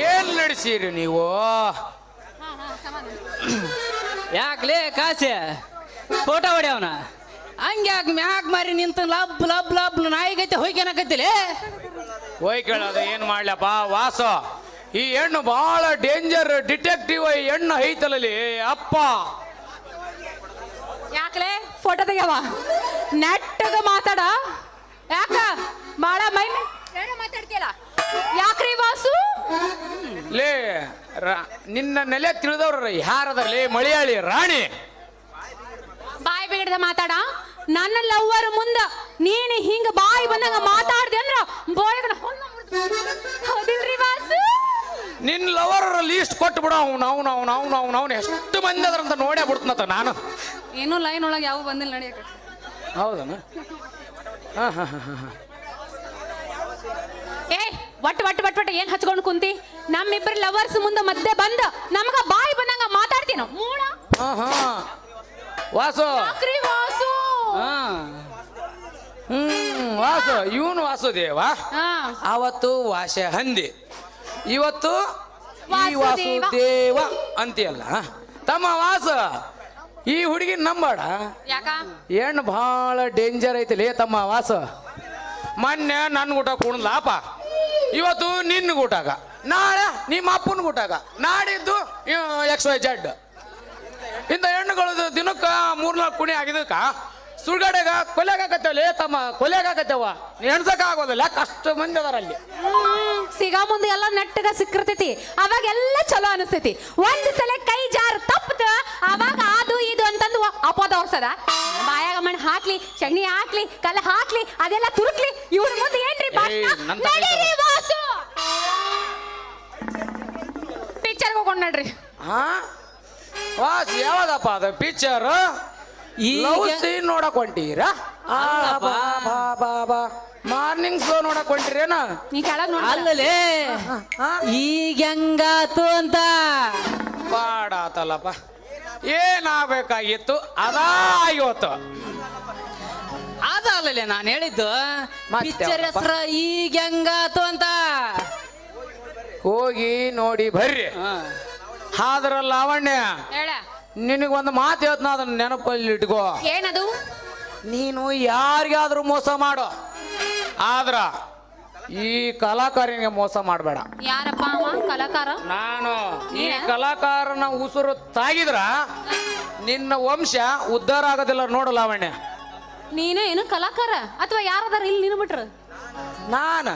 ಏನ್ ನಡೆಸಿರಿ ನೀವು? ಯಾಕ್ಲೇ ಕಾಸೆ ಫೋಟೋ ಹೊಡ್ಯವನ ಹಂಗ್ಯಾಕೆ ಮ್ಯಾಕ್ ಮಾರಿ ನಿಂತ ಲಬ್ ಲಬ್ ಲಬ್ ನಾಯಿಗೈತೆ ಹೋಯ್ಕೇನಕತ್ತಿಲೆ ಹೋಯ್ ಕೇಳೋದು ಏನ್ ಮಾಡ್ಲಪ್ಪ ವಾಸ. ಈ ಹೆಣ್ಣು ಬಹಳ ಡೇಂಜರ್ ಡಿಟೆಕ್ಟಿವ್ ಹೆಣ್ಣು ಐತಲಲ್ಲಿ ಅಪ್ಪ. ಯಾಕಲೇ ಫೋಟೋ ತೆಗ್ಯವ ನೆಟ್ಟಗ ಮಾತಾಡ. ಯಾಕ ಬಾಳ ಮೈ ಮಾತಾಡ್ತೀಯಲ್ಲ ಯಾಕ್ರಿ ವಾಸು? ಲೇ ನಿನ್ನ ನೆಲೆ ತಿಳಿದವ್ರ ಯಾರದರ್ಲಿ ಮಲಯಾಳಿ ರಾಣಿ. ಬಾಯಿ ಬಿಗಡದ ಮಾತಾಡ. ನನ್ನ ಲವ್ವರ್ ಮುಂದ ನೀನು ಹಿಂಗ ಬಾಯಿ ಬಂದಂಗ ಮಾತಾಡ್ದೆ ಅಂದ್ರ ಬೋಯಗನ ಹೌದಿಲ್ರಿ ವಾಸು? ನಿನ್ನ ಲವರ್ ಲೀಸ್ಟ್ ಕೊಟ್ಟು ಬಿಡ. ಅವ್ನು ಎಷ್ಟು ಮಂದಿ ಅದ್ರಂತ ನೋಡೇ ಬಿಡ್ತನತ್ತ ನಾನು. ಏನೂ ಲೈನ್ ಒಳಗೆ ಯಾವ ಬಂದಿಲ್ಲ ನಡೆಯಕ. ಹೌದನ? ಏ ಒಟ್ಟು ಏನ್ ಹಚ್ಕೊಂಡು ಕುಂತಿ? ನಮ್ಮಿಬ್ಬರು ಲವರ್ಸ್ ಮುಂದೆ ಮಧ್ಯೆ ಬಂದ ನಮಗ ಬಾಯಿ ಬಂದಂಗ ಮಾತಾಡ್ತೀನೋ ಮೂಡ. ವಾಸು ವಾಸು ವಾಸು ಇವನು ವಾಸುದೇವ. ಅವತ್ತು ವಾಸ ಹಂದಿ, ಇವತ್ತು ಈ ವಾಸುದೇವ ಅಂತೀಯಲ್ಲ ತಮ್ಮ ವಾಸ. ಈ ಹುಡುಗಿ ನಂಬಾಡ, ಹೆಣ್ಣು ಬಹಳ ಡೇಂಜರ್ ಐತಿಲೇ ತಮ್ಮ ವಾಸ. ಮೊನ್ನೆ ನನ್ನ ಊಟ ಕುಣಲಾಪ, ಇವತ್ತು ನಿನ್ನ ಊಟಾಗ, ನಾಳೆ ನಿಮ್ಮ ಅಪ್ಪನ ಊಟಾಗ, ನಾಡಿದ್ದು XYZ. ಇಂಥ ಹೆಣ್ಣುಗಳು ದಿನಕ್ಕ 3-4 ಕುಣಿ ಆಗಿದ್ದಕ್ಕ ಸುಳ್ಗಡೆಗ ಕೊಲೆಗಾಕತ್ತೇವಲೇ ತಮ್ಮ, ಕೊಲೆಗಾಕತ್ತೇವ. ಎಣ್ಸಕ್ ಆಗೋದಿಲ್ಲ, ಕಷ್ಟ ಮಂದಿ ಅದಾರ ಅಲ್ಲಿ. ಸಿಗಾ ಮುಂದೆ ಎಲ್ಲ ನೆಟ್ಟಗ ಸಿಕ್ಕಿರ್ತೈತಿ, ಅವಾಗ ಎಲ್ಲ ಚಲೋ ಅನಿಸ್ತೈತಿ. ಒಂದ್ ಸಲ ಕೈ ಜಾರ್ ತಪ್ಪದ ಅವಾಗ ಅದು ಇದು ಅಂತಂದು ಅಪೋದ ಹೊರ್ಸದ. ಬಾಯಾಗ ಮಣ್ಣು ಹಾಕ್ಲಿ, ಸಗಣಿ ಹಾಕ್ಲಿ, ಕಲ್ಲ ಹಾಕ್ಲಿ, ಅದೆಲ್ಲ ತುರುಕ್ಲಿ. ಇವ್ರ ಮುಂದೆ ಏನ್ರಿ ಪಿಕ್ಚರ್ ಹೋಗೋಣ ನಡ್ರಿ. ವಾಸ್ ಯಾವ್ದಪ್ಪ ಅದು ಪಿಕ್ಚರ್? ನೋಡಕ್ ಹೊಂಟೀರಾ? ಮಾರ್ನಿಂಗ್ ಶೋ ನೋಡಕ್ ಹೊಂಟಿರೇನ? ಅಲ್ಲಲೇ ಈಗ ಹೆಂಗಾತು ಅಂತ ಬಾಡಾತಲ್ಲಪ್ಪ. ಏನಾಗಬೇಕಾಗಿತ್ತು ಅದಾಗಿತ್ತು. ಅದಲ್ಲಲೇ ನಾನು ಹೇಳಿದ್ದು ಪಿಕ್ಚರ್ ಹೆಸರು ಈಗ ಹೆಂಗಾತು ಅಂತ. ಹೋಗಿ ನೋಡಿ ಬರ್ರಿ. ಆದ್ರ ಲಾವಣ್ಯ, ನಿನಗೊಂದು ಮಾತು ಹೇಳ್ತ, ಅದನ್ನ ನೆನಪಲ್ಲಿ ಇಟ್ಕೋ. ಏನದು? ನೀನು ಯಾರಿಗಾದ್ರೂ ಮೋಸ ಮಾಡು, ಆದ್ರ ಈ ಕಲಾಕಾರನಿಗೆ ಮೋಸ ಮಾಡಬೇಡ. ಯಾರಪ್ಪ ಅವ ಕಲಾಕಾರ? ನಾನು. ಈ ಕಲಾಕಾರನ ಉಸಿರು ತಾಗಿದ್ರ ನಿನ್ನ ವಂಶ ಉದ್ಧಾರ ಆಗೋದಿಲ್ಲ ನೋಡು ಲಾವಣ್ಯ. ನೀನೇ ಏನು ಕಲಾಕಾರ ಅಥವಾ ಯಾರದಾರ ಇಲ್ಲಿ ನೀನು ಬಿಟ್ರ? ನಾನ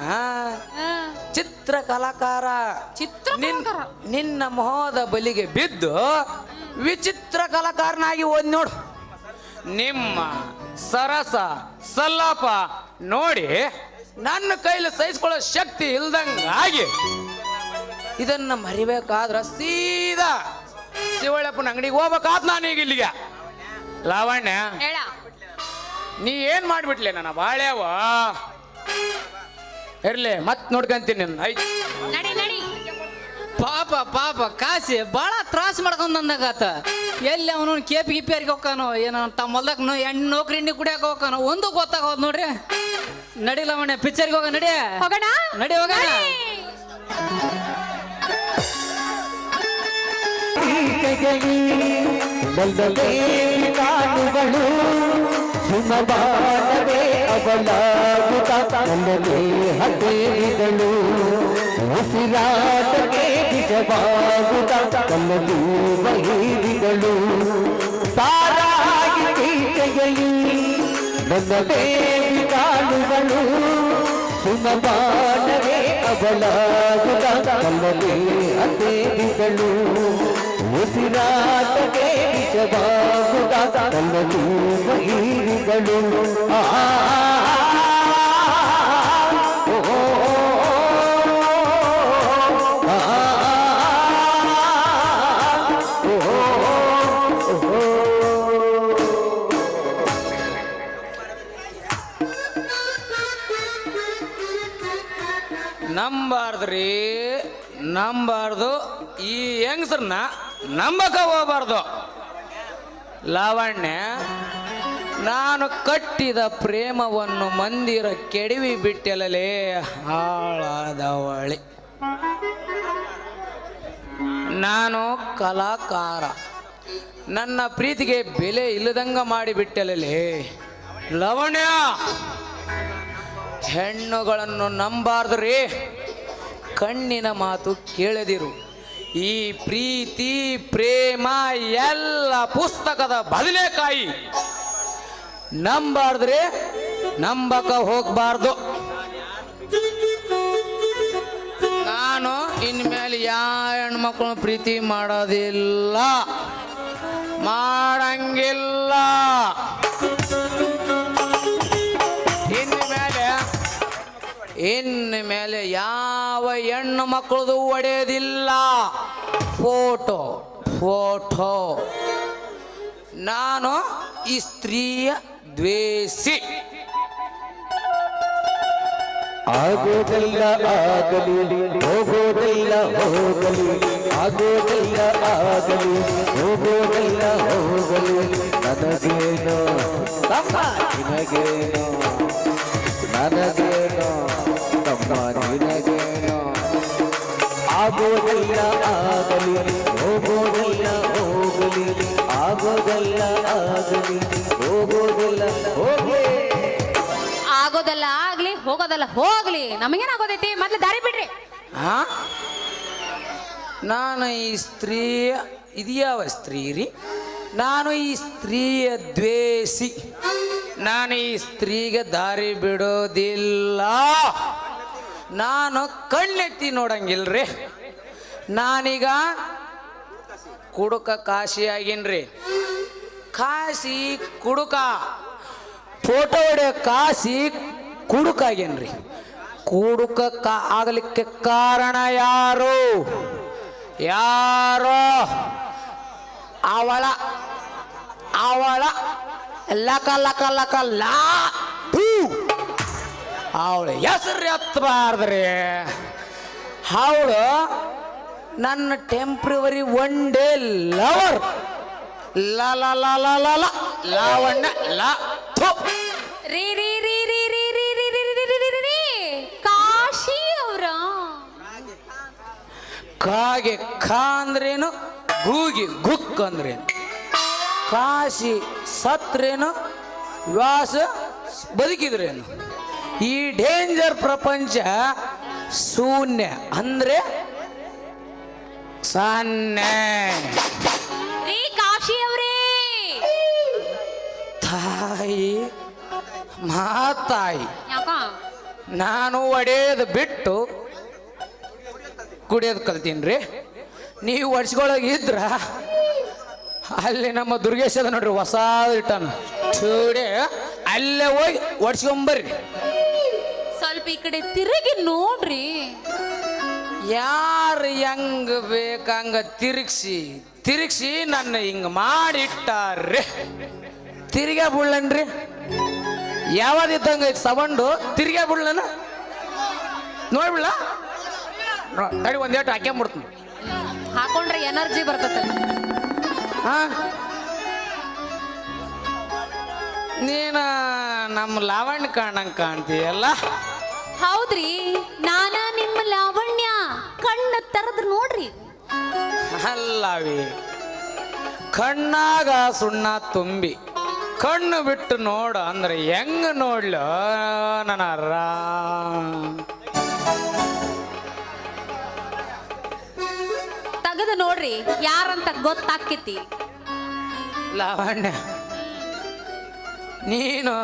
ಚಿತ್ರ ಕಲಾಕಾರ. ನಿನ್ನ ಮೊಹದ ಬಲಿಗೆ ಬಿದ್ದು ವಿಚಿತ್ರ ಕಲಾಕಾರನಾಗಿ ಓದ್ ನೋಡು. ನಿಮ್ಮ ಸರಸ ಸಲ್ಲಾಪ ನೋಡಿ ನನ್ನ ಕೈಲಿ ಸಹಿಸ್ಕೊಳ್ಳೋ ಶಕ್ತಿ ಇಲ್ದಂಗಾಗಿ ಇದನ್ನ ಮರಿಬೇಕಾದ್ರ ಸೀದಾ ಶಿವಳ್ಳಪ್ಪನ ಅಂಗಡಿಗೆ ಹೋಗ್ಬೇಕಾದ್ ನಾನು ಈಗ ಇಲ್ಲಿಗೆ. ಲಾವಣ್ಯ, ನೀ ಏನ್ ಮಾಡ್ಬಿಟ್ಲೆ ನನ್ನ ಬಾಳ್ಯಾವ. ಇರ್ಲಿ ಮತ್ ನೋಡ್ಕಂತೀನಿ ನಿನ್ನ. ಪಾಪ ಪಾಪ ಕಾಸಿ ಭಾಳ ತ್ರಾಸ ಮಾಡ್ಕೊಂಡ್ ಅಂದಾಗತ್ತ. ಎಲ್ಲಿ ಅವನು ಕೇಪಿ ಗಿಪಿಯರಿಗೆ ಹೋಗ್ಕಾನೋ ಏನೋ ತಮ್ಮ ಹೊಲ್ದಾಗ ನೌಕರಿ ಎಣ್ಣೆ ಕುಡಿಯಾಕ ಹೋಗ್ಕಾನೋ ಒಂದು ಗೊತ್ತಾಗೋದು ನೋಡ್ರಿ. ನಡಿಲ್ಲ ಮನೆ ಪಿಕ್ಚರ್ಗೆ ಹೋಗ. ನಡಿ ನಡಿ ಹೋಗೋಣ. ಸುಮಬಾರದೆ ಅವಲಾಗುತ್ತಲೇ ಹತ್ತೇರಿದಳು, ಉಸಿರಾಟಕ್ಕೆ ನಿಜವಾಗುತ್ತಲೂ ಬಹಿರಿದಳು. ಸಾರಾಗಿ ಕೀಟೆಯಲ್ಲಿ ನನ್ನ ದೇವಿ ಕಾಣುಗಳು, ಸುಮಬಾರದೆ ಅವಲಾಗುತ್ತಲೇ ಹತ್ತೇರಿದಳು, ಉಸಿರಾಟಕ್ಕೆ ನಿಜವಾಗುತ್ತಲೂ ಬಹಿರಿದಳು. ನಂಬಾರ್ದ್ರಿ, ನಂಬಾರ್ದು. ಈ ಹೆಂಗಸ್ರನ್ನ ನಂಬಕ ಹೋಗ್ಬಾರ್ದು. ಲಾವಣ್ಯ, ನಾನು ಕಟ್ಟಿದ ಪ್ರೇಮವನ್ನು ಮಂದಿರ ಕೆಡವಿ ಬಿಟ್ಟೆಲಲೇ ಹಾಳಾದವಳಿ. ನಾನು ಕಲಾಕಾರ. ನನ್ನ ಪ್ರೀತಿಗೆ ಬೆಲೆ ಇಲ್ಲದಂಗ ಮಾಡಿಬಿಟ್ಟಲೇ ಲವಣ್ಯ. ಹೆಣ್ಣುಗಳನ್ನು ನಂಬಾರ್ದ್ರಿ, ಕಣ್ಣಿನ ಮಾತು ಕೇಳದಿರು. ಈ ಪ್ರೀತಿ ಪ್ರೇಮ ಎಲ್ಲ ಪುಸ್ತಕದ ಬದನೆಕಾಯಿ. ನಂಬಾರ್ದ್ರೆ ನಂಬಕ ಹೋಗ್ಬಾರ್ದು. ನಾನು ಇನ್ಮೇಲೆ ಯಾವ ಹೆಣ್ಮಕ್ಳು ಪ್ರೀತಿ ಮಾಡೋದಿಲ್ಲ, ಮಾಡಂಗಿಲ್ಲ. ಇನ್ಮೇಲೆ ಯಾವ ಹೆಣ್ಣು ಮಕ್ಕಳದು ಒಡೆಯೋದಿಲ್ಲ. Photo photo. ನಾನು ಈ ಸ್ತ್ರೀಯ ದ್ವೇಷಿ. ಆಗೋದಲ್ಲ ಆಗಲಿ, ಹೋಗೋದಲ್ಲ ಹೋಗಲಿ, ಆಗೋದಲ್ಲ ಆಗಲಿ, ಹೋಗೋದಲ್ಲ ಹೋಗಲಿ, ನನಗೇನೋ ತಮ್ಮ ನಿನಗೇನೋ, ನನಗೇನೋ ತಮ್ಮ ನಿನಗೇನೋ. ಆಗೋದಲ್ಲ ಆಗಲಿ, ಹೋಗೋದಲ್ಲ ಹೋಗಲಿ, ಆಗೋದಲ್ಲ ಆಗಲಿ, ಹೋಗೋದಲ್ಲ ಹೋಗಲಿ. ಆಗೋದಲ್ಲ ಆಗ್ಲಿ, ಹೋಗೋದಲ್ಲ ಹೋಗ್ಲಿ, ನಮಗೇನಾಗೋದೈತಿ? ಮೊದ್ಲು ದಾರಿ ಬಿಡ್ರಿ. ಹಾ, ನಾನು ಈ ಸ್ತ್ರೀಯ ಇದ್ಯಾವ ಸ್ತ್ರೀ ರೀ? ನಾನು ಈ ಸ್ತ್ರೀಯ ದ್ವೇಷಿ. ನಾನು ಈ ಸ್ತ್ರೀಗೆ ದಾರಿ ಬಿಡೋದಿಲ್ಲ. ನಾನು ಕಣ್ಣೆತ್ತಿ ನೋಡಂಗಿಲ್ರಿ. ನಾನೀಗ ಕುಡುಕ ಕಾಶಿ ಆಗೀನ್ರಿ. ಕಾಶಿ ಕುಡುಕ, ಫೋಟೋ ಹೊಡೆಯೋ ಕಾಶಿ ಕುಡುಕ ಆಗೇನ್ರಿ. ಕುಡುಕ ಆಗಲಿಕ್ಕೆ ಕಾರಣ ಯಾರು? ಯಾರೋ ಅವಳ ಲಕ ಲಕ ಲಕ ಲಾ ಅವಳು ಹೆಸರು ಎತ್ತಬಾರ್ದ್ರಿ. ಅವಳು ನನ್ನ ಟೆಂಪ್ರವರಿ ಒನ್ ಡೇ ಲವರ್. ಲ ಲ ಲ ಲ ಲ ಲ ಲಾವಣ್ಯ ಲಾ ಥು. ರೀ ರೀ ರೀ ರೀ ರೀ ರೀ ರೀ ರೀ ರೀ ರೀ ರೀ ರೀ ಕಾಶಿ ಅವ್ರ ಕಾಗೆ ಖಾ ಅಂದ್ರೇನು, ಗೂಗಿ ಗುಕ್ ಅಂದ್ರೇನು, ಕಾಶಿ ಸತ್ರೇನು, ವ್ಯಾಸ ಬದುಕಿದ್ರೇನು. ಈ ಡೇಂಜರ್ ಪ್ರಪಂಚ ಶೂನ್ಯ ಅಂದ್ರೆ ಸನ್ನೆ. ರೀ ಕಾಶಿ ಅವ್ರೇ, ತಾಯಿ ಮಾತಾಯಿ, ಯಾಕ ನಾನು ಒಡೆಯೋದು ಬಿಟ್ಟು ಕುಡಿಯೋದು ಕಲ್ತೀನಿ. ನೀವು ಒಡ್ಸ್ಕೊಳಗಿದ್ರ ಅಲ್ಲಿ ನಮ್ಮ ದುರ್ಗೇಶ್ ಅದ ನೋಡ್ರಿ, ಹೊಸ ಇಟ್ಟಾನ ಚೂಡೆ, ಅಲ್ಲೇ ಹೋಗಿ ಒಡ್ಸ್ಕೊಂಬರ್ರಿ. ಸ್ವಲ್ಪ ಈ ಕಡೆ ತಿರುಗಿ ನೋಡ್ರಿ. ಯಾರು ಹೆಂಗ ಬೇಕಂಗ ತಿರುಗಿಸಿ ನನ್ನ ಹಿಂಗ ಮಾಡಿಟ್ಟಾರ್ರಿ. ತಿರ್ಗಾ ಬಿಡ್ಲನ್ರಿ, ಯಾವ್ದಿದ್ದಂಗ ಸವಂಡು ತಿರ್ಗಾ ಬಿಡ್ಲನ ನೋಡ್ಬಿಡ್ಲ. ತಡಿ ಒಂದೇಟು ಹಾಕ್ಕೊಂಬಿಡ್ತೀನಿ. ಹಾಕೊಂಡ್ರೆ ಎನರ್ಜಿ ಬರ್ತದ. ಹಾ, ನೀನ ನಮ್ಮ ಲಾವಣ್ಯ ಕಾಣಂಗ್ ಕಾಣ್ತೀಯಲ್ಲ. ಹೌದ್ರಿ, ನಾನ ನಿಮ್ಮ ಲಾವಣ್ಯ. ಕಣ್ಣು ತೆರೆದು ನೋಡ್ರಿ. ಅಲ್ಲವಿ ಕಣ್ಣಾಗ ಸುಣ್ಣ ತುಂಬಿ ಕಣ್ಣು ಬಿಟ್ಟು ನೋಡು ಅಂದ್ರೆ ಹೆಂಗ ನೋಡ್ಲು ನನ್ನ ತೆಗೆದು ನೋಡ್ರಿ, ಯಾರಂತ ಗೊತ್ತಾಕೈತಿ. ಲಾವಣ್ಯ, ನೀನು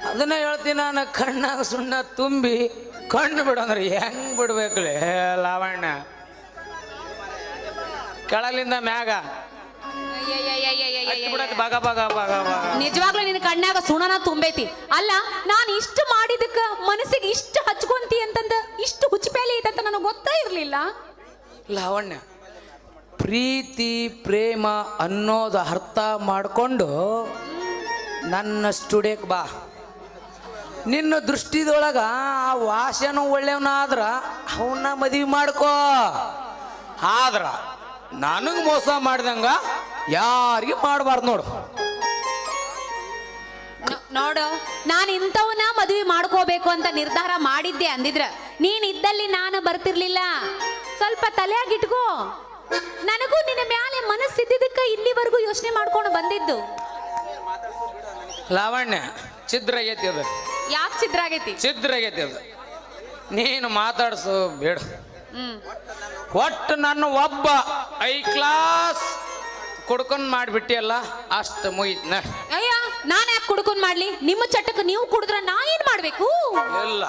ಅದನ್ನ ಹೇಳ್ತೀನಿ. ನಾನು ಕಣ್ಣಾಗ ಸುಣ್ಣ ತುಂಬಿ ಕಣ್ಣು ಬಿಡು ಅಂದ್ರೆ ಹೆಂಗ್ ಬಿಡ್ಬೇಕಲೇ ಲಾವಣ್ಯ? ಕೆಳಲಿಂದ ಮ್ಯಾಗ ಬಾಗ ಬಾಗ ಬಾಗ ಬಾಗ. ನಿಜವಾಗ್ಲೂ ನಿನ್ನ ಕಣ್ಣಾಗ ಸುಣನ ತುಂಬೈತಿ. ಅಲ್ಲ, ನಾನು ಇಷ್ಟು ಮಾಡಿದಕ್ಕ ಮನಸ್ಸಿಗೆ ಇಷ್ಟು ಹಚ್ಕೊಂತಿ ಅಂತಂದ ಇಷ್ಟು ಹುಚ್ಚಪೇಲಿ ಐತಂತ ನನಗೆ ಗೊತ್ತೇ ಇರ್ಲಿಲ್ಲ. ಲಾವಣ್ಯ, ಪ್ರೀತಿ ಪ್ರೇಮ ಅನ್ನೋದು ಅರ್ಥ ಮಾಡಿಕೊಂಡು ನನ್ನ ಸ್ಟುಡಿಯೋಕ್ಕೆ ಬಾ. ನಿನ್ನ ದೃಷ್ಟಿದೊಳಗ ಆ ವಾಸನು ಒಳ್ಳೆಯವನಾದ್ರ ಅವನ್ನ ಮದುವೆ ಮಾಡ್ಕೋ. ಆದ್ರ ನನಗೆ ಮೋಸ ಮಾಡಿದಂಗ ಯಾರಿಗೆ ಮಾಡಬಾರ್ದು ನೋಡು. ನೋಡು ನಾನು ಇಂಥವನ್ನ ಮದುವೆ ಮಾಡ್ಕೋಬೇಕು ಅಂತ ನಿರ್ಧಾರ ಮಾಡಿದ್ದೆ ಅಂದಿದ್ರ ನೀನ್ ಇದ್ದಲ್ಲಿ ನಾನು ಬರ್ತಿರ್ಲಿಲ್ಲ. ಸ್ವಲ್ಪ ತಲೆಯಾಗಿಟ್ಕೋ. ನನಗೂ ನಿನ್ನ ಮ್ಯಾಲೆ ಮನಸ್ಸಿದ್ದಕ್ಕ ಇಲ್ಲಿವರೆಗೂ ಯೋಚನೆ ಮಾಡ್ಕೊಂಡು ಬಂದಿದ್ದು. ಲಾವಣ್ಯ ಛಿದ್ರ ಆಗೈತಿ ಅದು. ಯಾಕೆ ಛಿದ್ರ ಆಗೈತಿ? ಛಿದ್ರ ಆಗೈತಿ ಅದು. ನೀನು ಮಾತಾಡ್ಸು ಬೇಡ. ಒಟ್ಟು ನನ್ನ ಒಬ್ಬ ಐ ಕ್ಲಾಸ್ ಕುಡ್ಕೊಂಡ್ ಮಾಡಿಬಿಟ್ಟಿಯಲ್ಲ, ಅಷ್ಟು ಮುಗಿತ್ನ. ಅಯ್ಯ ನಾನು ಯಾಕೆ ಕುಡ್ಕೊಂಡ್ ಮಾಡ್ಲಿ? ನಿಮ್ಮ ಚಟಕ್ಕೆ ನೀವು ಕುಡಿದ್ರ ನಾ ಏನ್ ಮಾಡ್ಬೇಕು? ಇಲ್ಲ,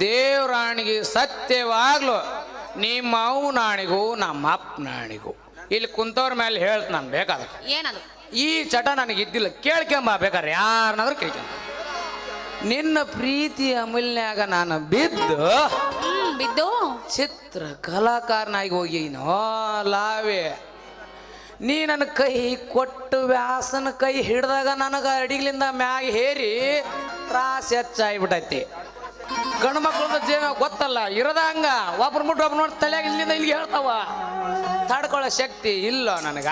ದೇವ್ರಾಣಿಗೆ ಸತ್ಯವಾಗ್ಲು ನಿಮ್ಮ ಅವನಾಣಿಗೂ ನಮ್ಮ ಅಪ್ಪನಾಣಿಗೂ ಇಲ್ಲಿ ಕುಂತವ್ರ ಮೇಲೆ ಹೇಳ್ತ ನಾನು ಬೇಕಾದ್ರೆ. ಏನದು? ಈ ಚಟ ನನಗೆ ಇದ್ದಿಲ್ಲ, ಕೇಳ್ಕೊಂಬ ಬೇಕಾದ್ರೆ ಯಾರನ್ನಾದ್ರೂ ಕೇಳ್ಕೊಂಬ. ನಿನ್ನ ಪ್ರೀತಿ ಅಮೂಲ್ಯಾಗ ನಾನು ಬಿದ್ದು ಬಿದ್ದು ಚಿತ್ರ ಕಲಾಕಾರನಾಗಿ ಹೋಗಿನೋ ಲಾವೇ. ನೀ ನನ್ನ ಕೈ ಕೊಟ್ಟು ವ್ಯಾಸನ ಕೈ ಹಿಡ್ದಾಗ ನನಗೆ ಅಡಿಗ್ಲಿಂದ ಮ್ಯಾಗ ಹೇರಿ ತ್ರಾಸ ಹೆಚ್ಚಾಗ್ಬಿಟ್ಟೈತಿ. ಗಂಡು ಮಕ್ಕಳದ ಜೀವ ಗೊತ್ತಲ್ಲ, ಇರದ ಹಂಗ ಒಬ್ರು ಮುಟ್ಟು ಒಬ್ರು ನೋಡಿ ತಲೆಯಾಗ ಇಲ್ಲಿಂದ ಇಲ್ಲಿಗೆ ಹೇಳ್ತಾವ. ತಡ್ಕೊಳ್ಳೋ ಶಕ್ತಿ ಇಲ್ಲ ನನಗ.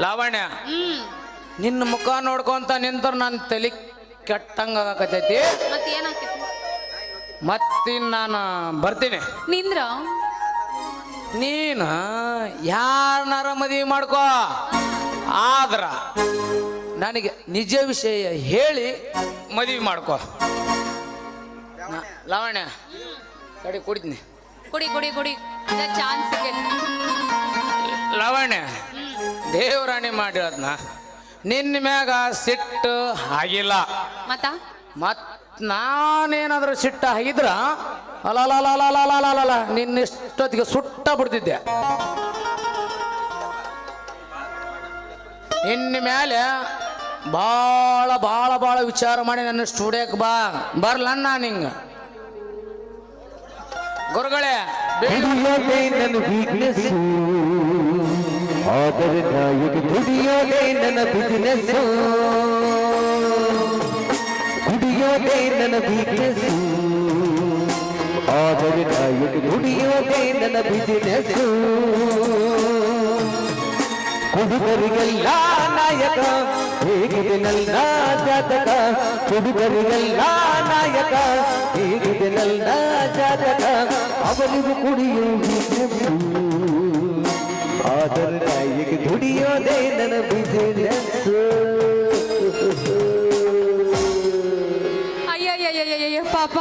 ಲಾವಣ್ಯ, ನಿನ್ನ ಮುಖ ನೋಡ್ಕೊಂತ ನಿಂತರ ನನ್ನ ತಲೆ ಕೆಟ್ಟಂಗ ಆಗತೈತಿ. ಮತ್ತಿನ್ ನಾನು ಬರ್ತೀನಿ. ನಿಂದ್ರ ನೀನು ಯಾರನ್ನಾರ ಮದುವೆ ಮಾಡ್ಕೋ, ಆದ್ರ ನನಗೆ ನಿಜ ವಿಷಯ ಹೇಳಿ ಮದುವೆ ಮಾಡ್ಕೋ. ಲಾವಣ್ಯ ಕಡಿ ಕುಡಿತೀನಿ. ಕುಡಿ ಕುಡಿ ಕುಡಿ ಚಾನ್ಸ್. ಲಾವಣ್ಯ, ದೇವರಾಣಿ ಮಾಡಿರೋದ್ನ ನಿನ್ನ ಮ್ಯಾಗ ಸಿಟ್ಟು ಆಗಿಲ್ಲ. ಮತ್ ನಾನೇನಾದ್ರೂ ಸಿಟ್ಟ ಆಗಿದ್ರ ಅಲ್ಲ ನಿನ್ನಿಷ್ಟೊತ್ತಿಗೆ ಸುಟ್ಟ ಬಿಡ್ತಿದ್ದೆ. ನಿನ್ನ ಮೇಲೆ ಭಾಳ ಭಾಳ ಭಾಳ ವಿಚಾರ ಮಾಡಿ ನನ್ನ ಸ್ಟುಡಿಯೋಕ್ಕೆ ಬರ್ಲಣ್ಣ ನಿಂಗ. ಗುರುಗಳೇ, ನನ್ನ ವೀಕ್ನೆಸ್ ಆದರೆ ನಾಯಿಗೆ ದುಡಿಯೋದೇ ನನ್ನ ಬಿಸಿನೆಸ್. ದುಡಿಯೋದೇ ನನ್ನ ವೀಕ್ನೆಸ್ ಆದರೆ ನಾಯಿಗೆ ದುಡಿಯೋದೇ ನನ್ನ ಬಿಸಿನೆಸ್. ಕುಡುಗರಿಗೆಲ್ಲ ನಾಯಕ ಹೇಗಿದೆ ನನ್ನ ಜಾತಕ. ಕುಡುಗರಿಗೆಲ್ಲ ನಾಯಕ ಹೇಗಿದೆ ನನ್ನ ಜಾತಕ. ಅವನಿಗೂ ಕುಡಿಯೋ ಆದರೆ ನಾಯಿಗೆ ದುಡಿಯೋದೇ ನನ್ನ ಬಿಸಿನೆಸ್. ಅಯ್ಯಯ್ಯಯ್ಯಯ್ಯ ಪಾಪ,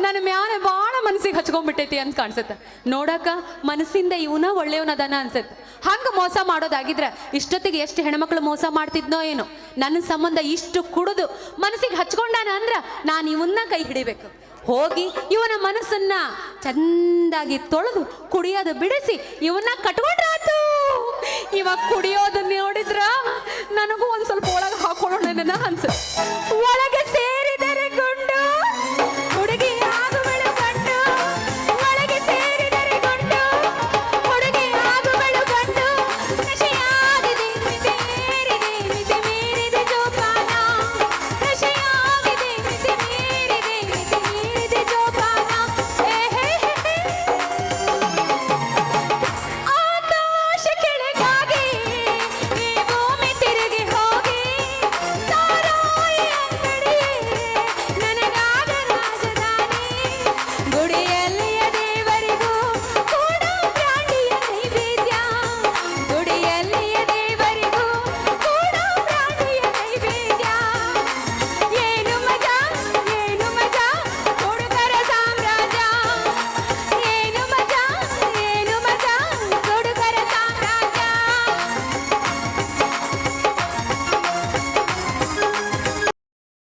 ನನ್ನ ಮ್ಯಾಲೆ ಭಾಳ ಮನಸ್ಸಿಗೆ ಹಚ್ಕೊಂಡ್ಬಿಟ್ಟೈತಿ ಅಂತ ಕಾಣಿಸುತ್ತೆ. ನೋಡಕ್ಕ ಮನಸ್ಸಿಂದ ಇವನ ಒಳ್ಳೆಯವನದನ ಅನ್ಸತ್ತೆ. ಹಂಗ ಮೋಸ ಮಾಡೋದಾಗಿದ್ರ ಇಷ್ಟೊತ್ತಿಗೆ ಎಷ್ಟು ಹೆಣ್ಮಕ್ಳು ಮೋಸ ಮಾಡ್ತಿದ್ನೋ ಏನೋ. ನನ್ನ ಸಂಬಂಧ ಇಷ್ಟು ಕುಡಿದು ಮನಸ್ಸಿಗೆ ಹಚ್ಕೊಂಡಾನ ಅಂದ್ರ ನಾನು ಇವನ್ನ ಕೈ ಹಿಡಿಬೇಕು. ಹೋಗಿ ಇವನ ಮನಸ್ಸನ್ನ ಚಂದಾಗಿ ತೊಳೆದು ಕುಡಿಯೋದು ಬಿಡಿಸಿ ಇವನ್ನ ಕಟ್ಕೊಂಡ್ರಾತು. ಇವಾಗ ಕುಡಿಯೋದು ನೋಡಿದ್ರ ನನಗೂ ಒಂದ್ ಸ್ವಲ್ಪ ಒಳಗೆ ಹಾಕೊಳ್ಳೋಣ ಅನ್ಸ. ಒಳಗೆ